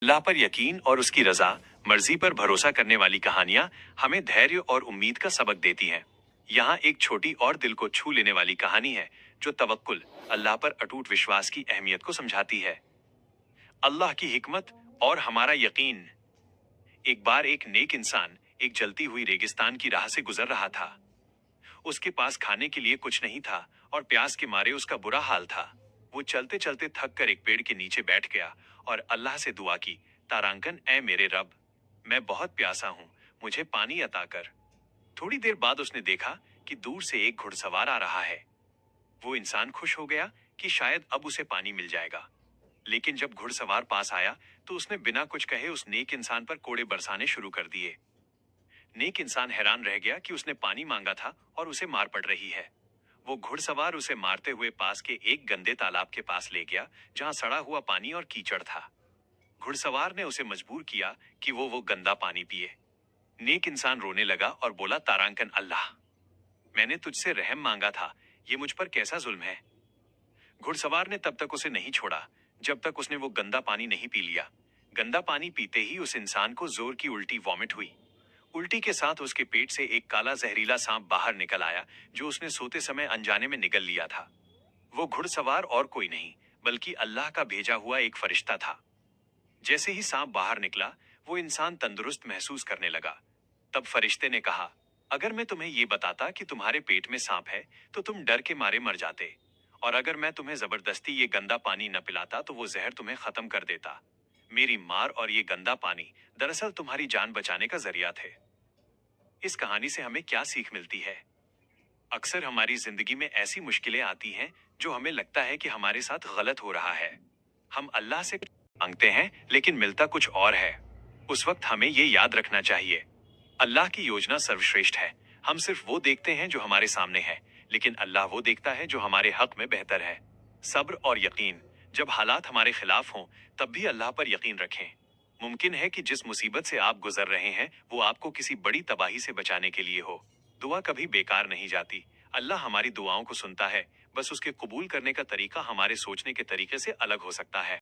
अल्लाह पर यकीन और उसकी रजा मर्जी पर भरोसा करने वाली कहानियां हमें धैर्य और उम्मीद का सबक देती हैं। यहाँ एक छोटी और दिल को छू लेने वाली कहानी है जो तवक्कुल, अल्लाह पर अटूट विश्वास की अहमियत को समझाती है। अल्लाह की हिकमत और हमारा यकीन। एक बार एक नेक इंसान एक जलती हुई रेगिस्तान की राह से गुजर रहा था। उसके पास खाने के लिए कुछ नहीं था और प्यास के मारे उसका बुरा हाल था। वो चलते चलते थक कर एक पेड़ के नीचे बैठ गया और अल्लाह से दुआ की, तारांकन, ऐ मेरे रब, मैं बहुत प्यासा हूँ, मुझे पानी अता कर। थोड़ी देर बाद उसने देखा कि दूर से एक घुड़सवार आ रहा है। वो इंसान खुश हो गया कि शायद अब उसे पानी मिल जाएगा। लेकिन जब घुड़सवार पास आया तो उसने बिना कुछ कहे उस नेक इंसान पर कोड़े बरसाने शुरू कर दिए। नेक इंसान हैरान रह गया कि उसने पानी मांगा था और उसे मार पड़ रही है। वो घुड़सवार उसे मारते हुए पास के एक गंदे तालाब के पास ले गया जहां सड़ा हुआ पानी और कीचड़ था। घुड़सवार ने उसे मजबूर किया कि वो गंदा पानी पिए। नेक इंसान रोने लगा और बोला, तारांकन अल्लाह, मैंने तुझसे रहम मांगा था, ये मुझ पर कैसा जुल्म है। घुड़सवार ने तब तक उसे नहीं छोड़ा जब तक उसने वो गंदा पानी नहीं पी लिया। गंदा पानी पीते ही उस इंसान को जोर की उल्टी वॉमिट हुई। उल्टी के साथ उसके पेट से एक काला जहरीला सांप बाहर निकल आया जो उसने सोते समय अनजाने में निगल लिया था। वो घुड़सवार और कोई नहीं बल्कि अल्लाह का भेजा हुआ एक फरिश्ता था। जैसे ही सांप बाहर निकला वो इंसान तंदुरुस्त महसूस करने लगा। तब फरिश्ते ने कहा, अगर मैं तुम्हें ये बताता कि तुम्हारे पेट में सांप है तो तुम डर के मारे मर जाते, और अगर मैं तुम्हें जबरदस्ती ये गंदा पानी न पिलाता तो वो जहर तुम्हें खत्म कर देता। मेरी मार और ये गंदा पानी दरअसल तुम्हारी जान बचाने का जरिया थे। इस कहानी से हमें क्या सीख मिलती है? अक्सर हमारी जिंदगी में ऐसी मुश्किलें आती हैं जो हमें लगता है कि हमारे साथ गलत हो रहा है। हम अल्लाह से मांगते हैं लेकिन मिलता कुछ और है। उस वक्त हमें ये याद रखना चाहिए, अल्लाह की योजना सर्वश्रेष्ठ है। हम सिर्फ वो देखते हैं जो हमारे सामने है, लेकिन अल्लाह वो देखता है जो हमारे हक में बेहतर है। सब्र और यकीन। जब हालात हमारे खिलाफ हों तब भी अल्लाह पर यकीन रखें। मुमकिन है कि जिस मुसीबत से आप गुजर रहे हैं वो आपको किसी बड़ी तबाही से बचाने के लिए हो। दुआ कभी बेकार नहीं जाती। अल्लाह हमारी दुआओं को सुनता है, बस उसके कबूल करने का तरीका हमारे सोचने के तरीके से अलग हो सकता है।